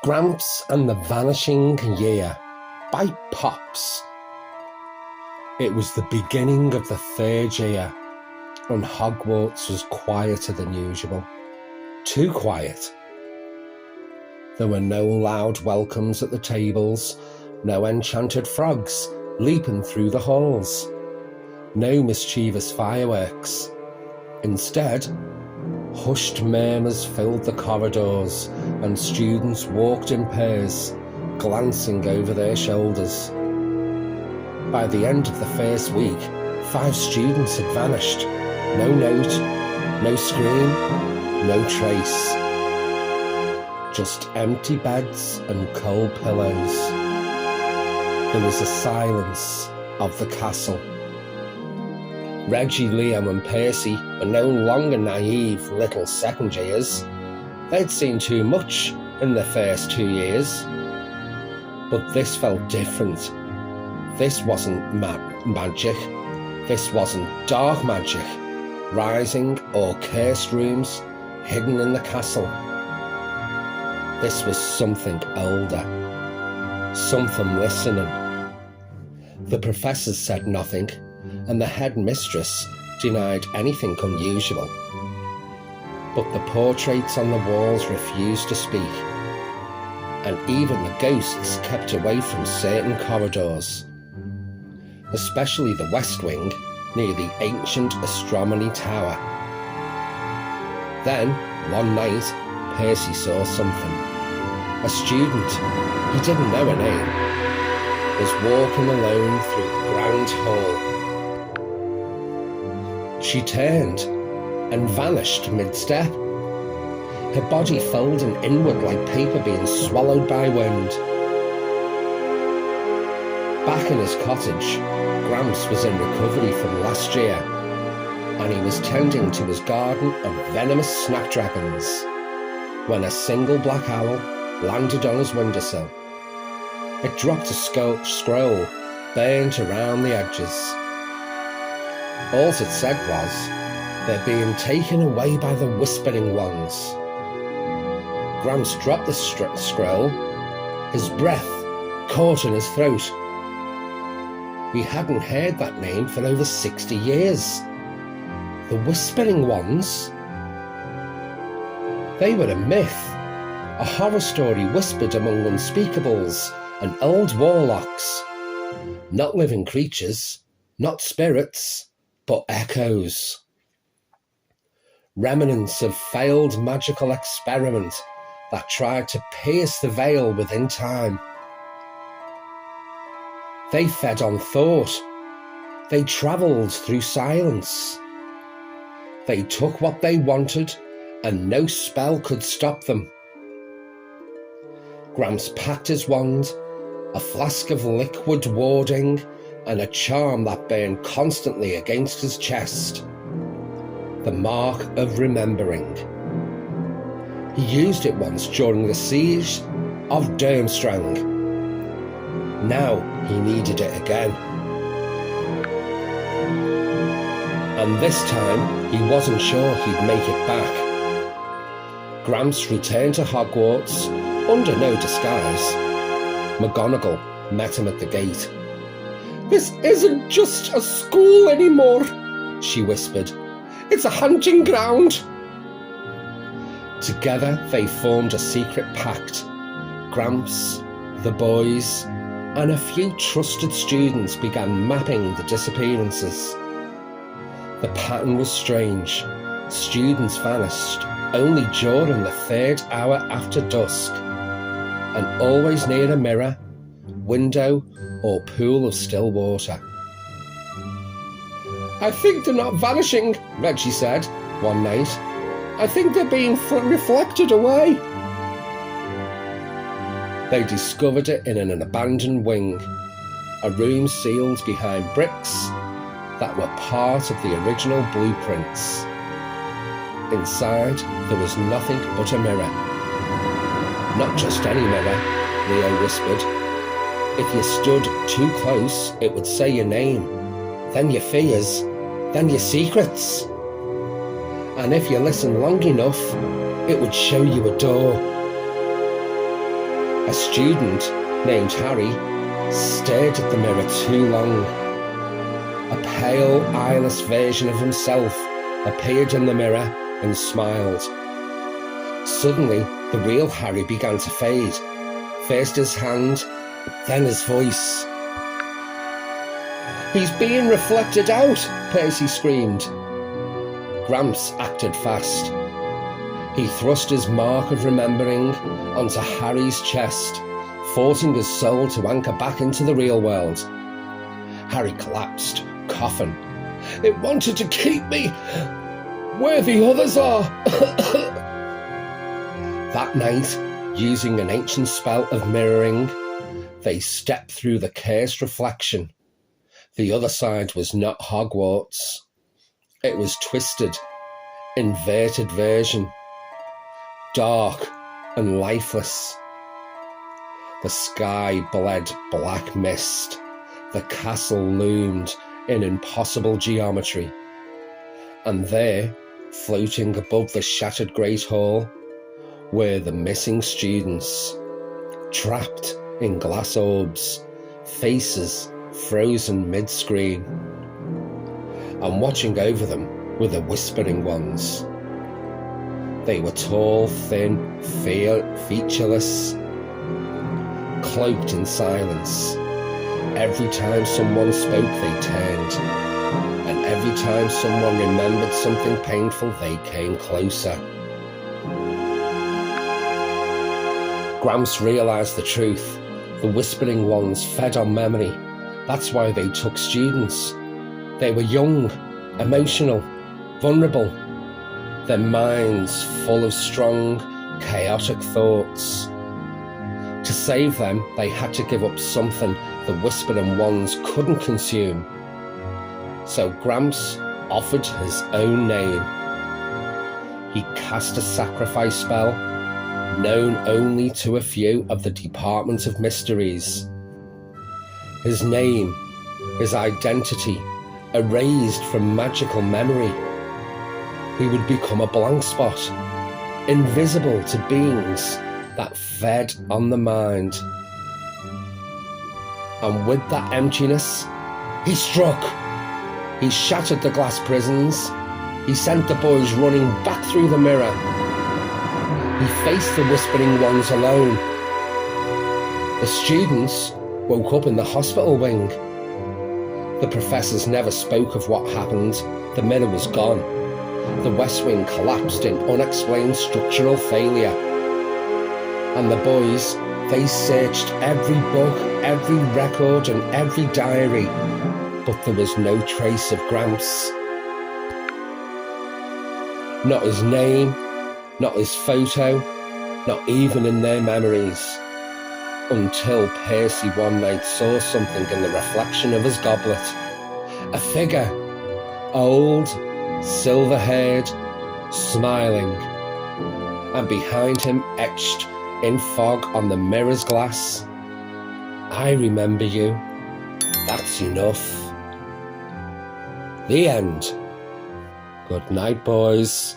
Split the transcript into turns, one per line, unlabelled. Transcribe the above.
Gramps and the Vanishing Year by Pops. It was the beginning of the third year, and Hogwarts was quieter than usual. Too quiet. There were no loud welcomes at the tables, no enchanted frogs leaping through the halls, no mischievous fireworks. Instead, hushed murmurs filled the corridors, and students walked in pairs, glancing over their shoulders. By the end of the first week, 5 students had vanished. No note, no scream, no trace. Just empty beds and cold pillows. There was a silence of the castle. Reggie, Liam and Percy were no longer naive little second years. They'd seen too much in the first 2 years. But this felt different. This wasn't magic. This wasn't dark magic, rising or cursed rooms hidden in the castle. This was something older, something listening. The professors said nothing, and the headmistress denied anything unusual. But the portraits on the walls refused to speak, and even the ghosts kept away from certain corridors, especially the West Wing near the ancient astronomy tower. Then, one night, Percy saw something. A student, he didn't know her name, was walking alone through the grand hall. She turned and vanished mid-step, her body folding inward like paper being swallowed by wind. Back in his cottage, Gramps was in recovery from last year, and he was tending to his garden of venomous snapdragons when a single black owl landed on his windowsill. It dropped a scroll burnt around the edges. All it said was, "They're being taken away by the Whispering Ones." Gramps dropped the scroll, his breath caught in his throat. He hadn't heard that name for over 60 years. The Whispering Ones? They were a myth, a horror story whispered among unspeakables and old warlocks. Not living creatures, not spirits, but echoes. Remnants of failed magical experiment that tried to pierce the veil within time. They fed on thought. They travelled through silence. They took what they wanted, and no spell could stop them. Gramps packed his wand, a flask of liquid warding, and a charm that burned constantly against his chest. The mark of remembering. He used it once during the siege of Durmstrang. Now he needed it again. And this time he wasn't sure he'd make it back. Gramps returned to Hogwarts under no disguise. McGonagall met him at the gate. "This isn't just a school anymore," she whispered. "It's a hunting ground." Together they formed a secret pact. Gramps, the boys, and a few trusted students began mapping the disappearances. The pattern was strange. Students vanished only during the 3rd hour after dusk, and always near a mirror, window, or pool of still water. "I think they're not vanishing," Reggie said one night. "I think they're being reflected away." They discovered it in an abandoned wing, a room sealed behind bricks that were part of the original blueprints. Inside, there was nothing but a mirror. "Not just any mirror," Leo whispered. "If you stood too close, it would say your name, then your fears, then your secrets. And if you listened long enough, it would show you a door." A student named Harry stared at the mirror too long. A pale, eyeless version of himself appeared in the mirror and smiled. Suddenly, the real Harry began to fade. First his hand, then his voice. "He's being reflected out," Percy screamed. Gramps acted fast. He thrust his mark of remembering onto Harry's chest, forcing his soul to anchor back into the real world. Harry collapsed, coughing. "It wanted to keep me where the others are." That night, using an ancient spell of mirroring, they stepped through the cursed reflection. The other side was not Hogwarts. It was twisted, inverted version, dark and lifeless. The sky bled black mist. The castle loomed in impossible geometry. And there, floating above the shattered Great Hall, were the missing students, trapped in glass orbs, faces frozen mid-screen. And watching over them were the Whispering Ones. They were tall, thin, featureless, cloaked in silence. Every time someone spoke, they turned. And every time someone remembered something painful, they came closer. Gramps realized the truth. The Whispering Ones fed on memory. That's why they took students. They were young, emotional, vulnerable. Their minds full of strong, chaotic thoughts. To save them, they had to give up something the Whispering Ones couldn't consume. So Gramps offered his own name. He cast a sacrifice spell, known only to a few of the Department of Mysteries. His name, his identity, erased from magical memory. He would become a blank spot, invisible to beings that fed on the mind. And with that emptiness, he struck. He shattered the glass prisons. He sent the boys running back through the mirror. He faced the Whispering Ones alone. The students woke up in the hospital wing. The professors never spoke of what happened. The mirror was gone. The West Wing collapsed in unexplained structural failure. And the boys, they searched every book, every record and every diary, but there was no trace of Gramps. Not his name, not his photo, not even in their memories. Until Percy one night saw something in the reflection of his goblet. A figure, old, silver-haired, smiling, and behind him, etched in fog on the mirror's glass, "I remember you. That's enough." The end. Good night, boys.